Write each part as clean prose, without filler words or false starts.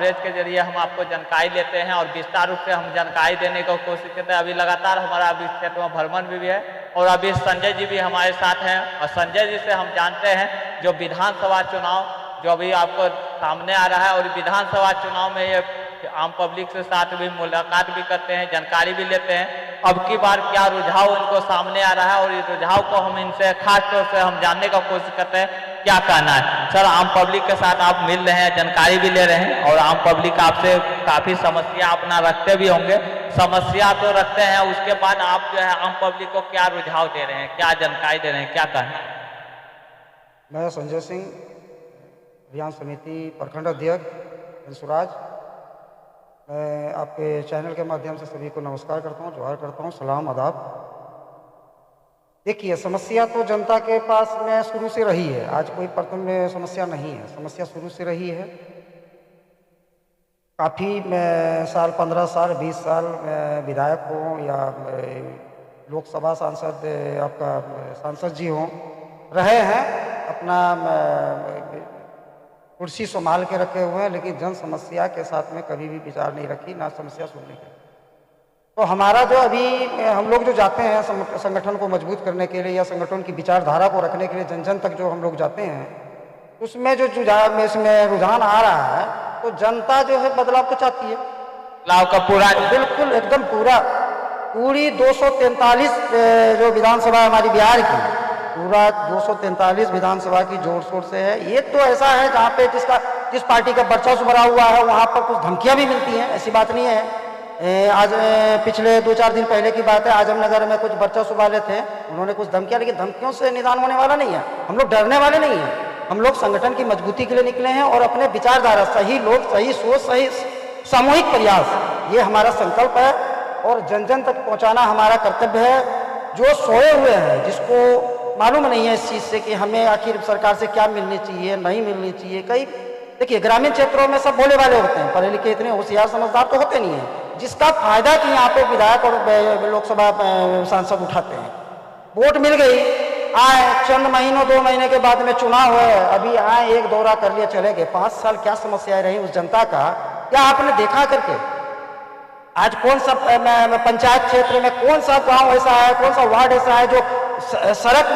Coverage के जरिए हम आपको जानकारी लेते हैं और विस्तार रूप से हम जानकारी देने की कोशिश करते हैं। अभी लगातार हमारा अभी क्षेत्र में भ्रमण भी है और अभी संजय जी भी हमारे साथ हैं और संजय जी से हम जानते हैं जो विधानसभा चुनाव जो अभी आपको सामने आ रहा है और विधानसभा चुनाव में ये आम पब्लिक से साथ भी मुलाकात भी करते हैं, जानकारी भी लेते हैं। अब की बार क्या रुझाव इनको सामने आ रहा है और इस रुझाव को हम इनसे खास तौर से हम जानने का कोशिश करते हैं क्या कहना है। सर, आम पब्लिक के साथ आप मिल रहे हैं, जानकारी भी ले रहे हैं और आम पब्लिक आपसे काफ़ी समस्या अपना रखते भी होंगे, समस्या तो रखते हैं, उसके बाद आप जो है आम पब्लिक को क्या रुझाव दे रहे हैं, क्या जानकारी दे रहे हैं, क्या कहना है? मैं संजय सिंह, अभियान समिति प्रखंड अध्यक्ष बंसुराज। मैं आपके चैनल के माध्यम से सभी को नमस्कार करता हूँ, जोहार करता हूँ, सलाम आदाब। देखिए, समस्या तो जनता के पास में शुरू से रही है, आज कोई प्रथम में समस्या नहीं है, समस्या शुरू से रही है। काफ़ी साल 15 साल 20 साल विधायक हों या लोकसभा सांसद आपका सांसद जी हों रहे हैं, अपना कुर्सी संभाल के रखे हुए हैं, लेकिन जन समस्या के साथ में कभी भी विचार नहीं रखी, ना समस्या सुनने की। तो हमारा जो अभी हम लोग जो जाते हैं संगठन को मजबूत करने के लिए या संगठन की विचारधारा को रखने के लिए जन जन तक जो हम लोग जाते हैं, उसमें जो इसमें रुझान आ रहा है, तो जनता जो है बदलाव तो चाहती है। बदलाव का पूरा बिल्कुल एकदम पूरी 243 जो विधानसभा हमारी बिहार की, पूरा 243 विधानसभा की जोर शोर से है। ये तो ऐसा है जहाँ पे जिस पार्टी का वर्चस्व भरा हुआ है वहाँ पर कुछ धमकियाँ भी मिलती हैं, ऐसी बात नहीं है। आज पिछले 2-4 दिन पहले की बात है, आजमनगर में कुछ वर्चस्व वाले थे, उन्होंने कुछ धमकियाँ, लेकिन धमकियों से निदान होने वाला नहीं है। हम लोग डरने वाले नहीं हैं, हम लोग संगठन की मजबूती के लिए निकले हैं और अपने विचारधारा, सही लोग, सही सोच, सही सामूहिक प्रयास, ये हमारा संकल्प है और जन जन तक पहुँचाना हमारा कर्तव्य है। जो सोए हुए हैं, जिसको मालूम नहीं है इस चीज़ से कि हमें आखिर सरकार से क्या मिलनी चाहिए, नहीं मिलनी चाहिए। कई देखिए, ग्रामीण क्षेत्रों में सब भोले वाले होते हैं, पढ़े लिखे इतने होशियार समझदार तो होते नहीं हैं, जिसका फायदा कि यहाँ पे विधायक और लोकसभा सांसद उठाते हैं। वोट मिल गई, आए चंद महीनों 2 महीने के बाद में चुनाव है, अभी आए एक दौरा कर लिया चले गए। 5 साल क्या समस्याएं रही उस जनता का, क्या आपने देखा करके? आज कौन सा पंचायत क्षेत्र में कौन सा गांव ऐसा है, कौन सा वार्ड ऐसा है जो सड़क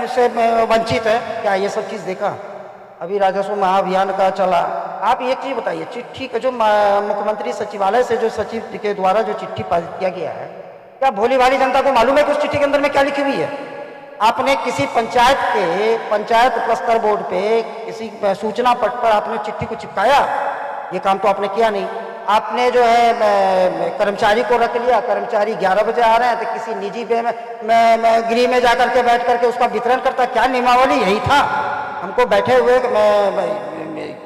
से वंचित है? क्या ये सब चीज़ देखा? अभी राजस्व महाअभियान का चला। आप एक चीज़ बताइए, चिट्ठी का जो मुख्यमंत्री सचिवालय से जो सचिव के द्वारा जो चिट्ठी पारित किया गया है, क्या भोली भाली जनता को मालूम है कि उस चिट्ठी के अंदर में क्या लिखी हुई है? आपने किसी पंचायत स्तर बोर्ड पे किसी सूचना पट पर आपने चिट्ठी को चिपकाया? ये काम तो आपने किया नहीं। आपने जो है कर्मचारी को रख लिया, कर्मचारी 11 बजे आ रहे हैं तो किसी निजी गृह में जाकर के बैठ करके उसका वितरण करता। क्या नियमावली यही था? हमको बैठे हुए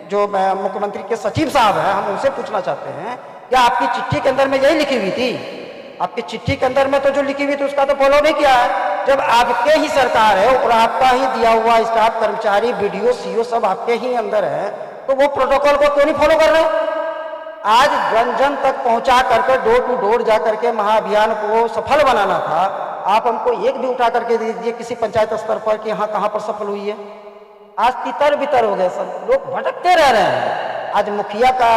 जो मुख्यमंत्री के सचिव साहब हैं, हम उनसे पूछना चाहते हैं, क्या आपकी चिट्ठी के अंदर में यही लिखी हुई थी? आपकी चिट्ठी के अंदर में तो जो लिखी हुई थी उसका तो फॉलो नहीं किया है। जब आपके ही सरकार है और आपका ही दिया हुआ स्टाफ, कर्मचारी, BDO, CO सब आपके ही अंदर है, तो वो प्रोटोकॉल को क्यों नहीं फॉलो कर रहे? आज जन जन तक पहुंचा करके डोर टू डोर जा करके महाअभियान को सफल बनाना था। आप हमको एक भी उठा करके दे दीजिए किसी पंचायत स्तर पर कि हाँ कहाँ पर सफल हुई है। आज तितर बितर हो गए, सब लोग भटकते रह रहे हैं। आज मुखिया का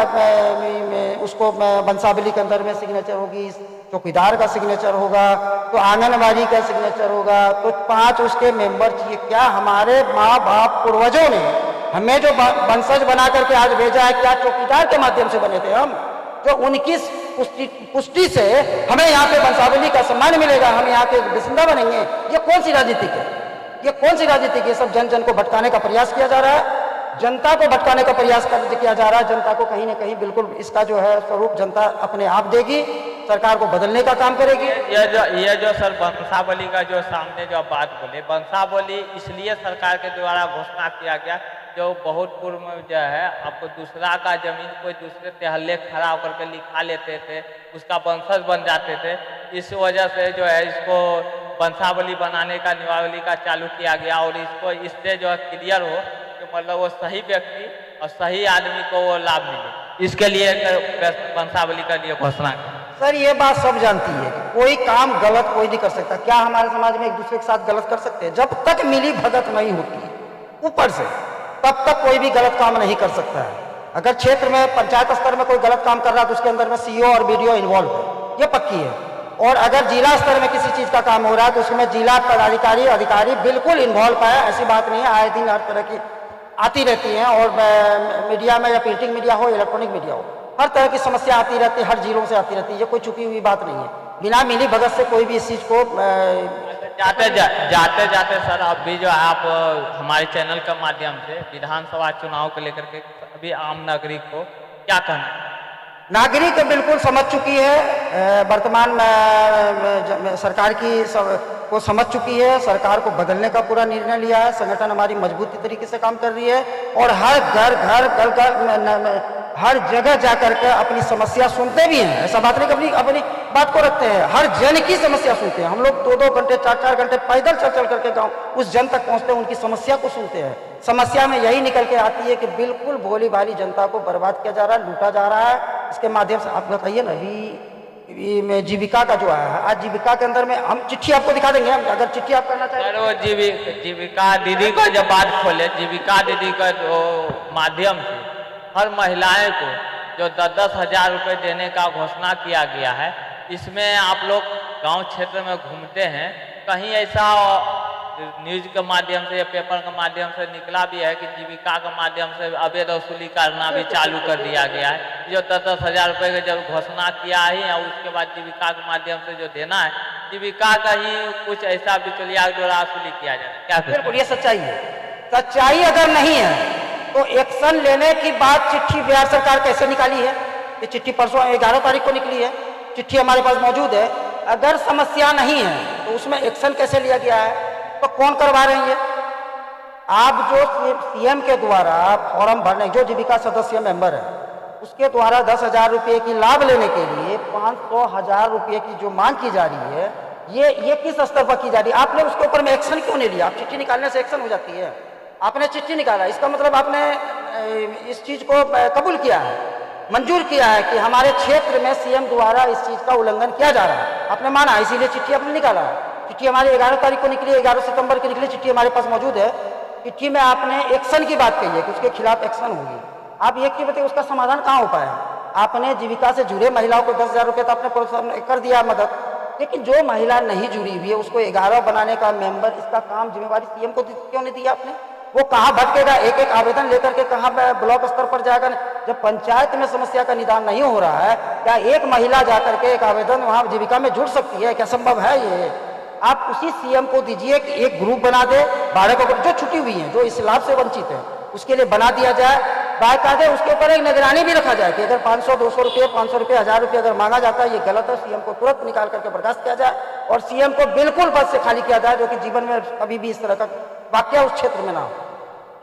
उसको वंशावली के अंदर में सिग्नेचर होगी, चौकीदार का सिग्नेचर होगा, तो आंगनबाड़ी का सिग्नेचर होगा, तो 5 उसके मेंबर चाहिए। क्या हमारे माँ बाप पूर्वजों ने हमें जो वंशज बना करके आज भेजा है, क्या चौकीदार के माध्यम से बने थे हम? जो उनकी पुष्टि से हमें यहाँ पे वंशावली का सम्मान मिलेगा, हम यहाँ के बासिंदा बनेंगे। ये कौन सी राजनीति है? ये कौन सी राजनीति? ये सब जन जन को भटकाने का प्रयास किया जा रहा है, जनता को भटकाने का प्रयास किया जा रहा है। जनता को कहीं ना कहीं बिल्कुल इसका जो है स्वरूप जनता अपने आप देगी, सरकार को बदलने का काम करेगी। ये जो सर वंशावली का जो सामने जो बात बोले, वंशावली इसलिए सरकार के द्वारा घोषणा किया गया, जो बहुत पूर्व में जो है आपको दूसरा का जमीन कोई दूसरे तहल्ले खड़ा होकर के लिखा लेते थे, उसका वंशज बन जाते थे। इस वजह से जो है इसको वंशावली बनाने का, नियमावली का चालू किया गया और इसको इससे जो है क्लियर हो कि मतलब वो सही व्यक्ति और सही आदमी को वो लाभ मिले, इसके लिए वंशावली का लिए घोषणा। सर ये बात सब जानती है कि कोई काम गलत कोई नहीं कर सकता। क्या हमारे समाज में एक दूसरे के साथ गलत कर सकते हैं? जब तक मिली भगत नहीं होती ऊपर से, तब तक कोई भी गलत काम नहीं कर सकता है। अगर क्षेत्र में पंचायत स्तर में कोई गलत काम कर रहा है तो उसके अंदर में सीईओ और बीडीओ इन्वॉल्व है, ये पक्की है। और अगर जिला स्तर में किसी चीज़ का काम हो रहा है तो उसमें जिला पदाधिकारी अधिकारी बिल्कुल इन्वॉल्व है। ऐसी बात नहीं है, आए दिन हर तरह की आती रहती हैं, और मीडिया में या प्रिंटिंग मीडिया हो, इलेक्ट्रॉनिक मीडिया हो, हर तरह की समस्या आती रहती है, हर जिलों से आती रहती है। ये कोई छुपी हुई बात नहीं है। बिना मिली भगत से कोई भी इस चीज़ को जाते जाते सर, अभी जो आप हमारे चैनल के माध्यम से विधानसभा चुनाव को लेकर के अभी आम नागरिक को क्या कहना है? नागरिक बिल्कुल समझ चुकी है, वर्तमान में सरकार की को समझ चुकी है, सरकार को बदलने का पूरा निर्णय लिया है। संगठन हमारी मजबूती तरीके से काम कर रही है और हर घर हर जगह जाकर के अपनी समस्या सुनते भी हैं। ऐसा बात नहीं कि अपनी बात को रखते हैं, हर जन की समस्या सुनते हैं। हम लोग 2-2 घंटे 4-4 घंटे पैदल चल करके गाँव उस जन तक पहुँचते हैं, उनकी समस्या को सुनते हैं। समस्या में यही निकल के आती है कि बिल्कुल भोली भाली जनता को बर्बाद किया जा रहा है, लूटा जा रहा है। इसके माध्यम से आप बताइए ना, अभी जीविका का जो आया है, आज जीविका के अंदर में हम चिट्ठी आपको दिखा देंगे, अगर चिट्ठी आप करना चाहें। सर वो जीविका दीदी का जब बात खोले, जीविका दीदी का जो माध्यम से हर महिलाएं को जो 10-10 हज़ार रुपये देने का घोषणा किया गया है, इसमें आप लोग गांव क्षेत्र में घूमते हैं, कहीं ऐसा न्यूज के माध्यम से या पेपर के माध्यम से निकला भी है कि जीविका के माध्यम से अवैध वसूली करना भी चालू कर दिया गया है। जो 10-10 हज़ार रुपये की जब घोषणा किया है और उसके बाद जीविका के माध्यम से जो देना है, जीविका का ही कुछ ऐसा बिचौलिया द्वारा वसूली किया जाए, क्या बिल्कुल ये सच्चाई है। सच्चाई अगर नहीं है तो एक्शन लेने की बात चिट्ठी बिहार सरकार कैसे निकाली है? ये चिट्ठी परसों 11 तारीख को निकली है, चिट्ठी हमारे पास मौजूद है। अगर समस्या नहीं है तो उसमें एक्शन कैसे लिया गया है? तो कौन करवा रही है? आप जो सीएम के द्वारा फॉर्म भरने, जो जीविका सदस्य मेंबर है उसके द्वारा 10 हज़ार रुपये की लाभ लेने के लिए 500,000 रुपये की जो मांग की जा रही है, ये किस स्तर पर की जा रही है? आपने उसके ऊपर में एक्शन क्यों नहीं लिया? आप चिट्ठी निकालने से एक्शन हो जाती है। आपने चिट्ठी निकाला, इसका मतलब आपने इस चीज को कबूल किया है, मंजूर किया है कि हमारे क्षेत्र में सीएम द्वारा इस चीज का उल्लंघन किया जा रहा है। आपने माना, इसीलिए चिट्ठी आपने निकाला है। चिट्ठी हमारी 11 तारीख को निकली है, 11 सितंबर की निकली चिट्ठी हमारे पास मौजूद है। चिट्ठी में आपने एक्शन की बात कही है कि उसके खिलाफ एक्शन होगी। आप ये बताइए उसका समाधान कहाँ हो पाया? आपने जीविका से जुड़े महिलाओं को 10 हज़ार रुपये तो आपने प्रोत्साहन कर दिया मदद, लेकिन जो महिला नहीं जुड़ी हुई है उसको 11 बनाने का मेंबर, इसका काम जिम्मेवारी सीएम को क्यों नहीं दिया आपने? वो कहाँ भटकेगा? एक आवेदन लेकर के कहाँ ब्लॉक स्तर पर जाएगा? जब पंचायत में समस्या का निदान नहीं हो रहा है, क्या एक महिला जाकर के एक आवेदन वहाँ जीविका में जुड़ सकती है? क्या संभव है ये? आप उसी सीएम को दीजिए कि एक ग्रुप बना दे, 12 को जो छुट्टी हुई है, जो इस लाभ से वंचित है, उसके लिए बना दिया जाए। बाकायदे उसके ऊपर एक निगरानी भी रखा जाए कि अगर 500-200 रुपये, 500 रुपये, 1000 रुपये अगर मांगा जाता है, ये गलत है, सीएम को तुरंत निकाल करके बर्खास्त किया जाए और सीएम को बिल्कुल पद से खाली किया जाए, जो कि जीवन में कभी भी इस तरह का वाकया उस क्षेत्र में ना हो।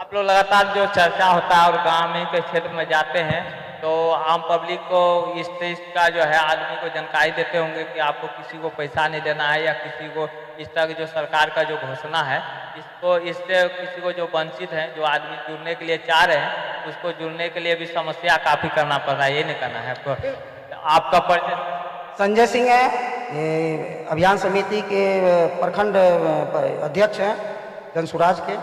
आप लोग लगातार जो चर्चा होता है और गाँव के क्षेत्र में जाते हैं तो आम पब्लिक को इस चीज़ का जो है आदमी को जानकारी देते होंगे कि आपको किसी को पैसा नहीं देना है, या किसी को इस तरह की जो सरकार का जो घोषणा है, इससे किसी को जो वंचित है, जो आदमी जुड़ने के लिए चाह रहे हैं, उसको जुड़ने के लिए भी समस्या काफ़ी करना पड़ रहा है। ये नहीं करना है आपको। आपका परिचय? संजय सिंह है, अभियान समिति के प्रखंड अध्यक्ष हैं जनसुराज के,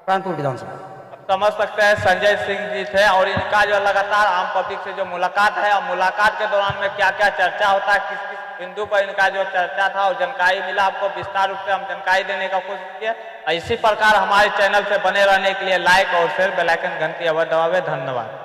कानपुर विधानसभा। समझ सकते हैं संजय सिंह जी थे, और इनका जो लगातार आम पब्लिक से जो मुलाकात है, और मुलाकात के दौरान में क्या क्या चर्चा होता है, किस किस बिंदु पर इनका जो चर्चा था और जानकारी मिला, आपको विस्तार रूप से हम जानकारी देने का कोशिश किए। इसी प्रकार हमारे चैनल से बने रहने के लिए लाइक और शेयर, बेल आइकन घंटी अवश्य दबावें। धन्यवाद।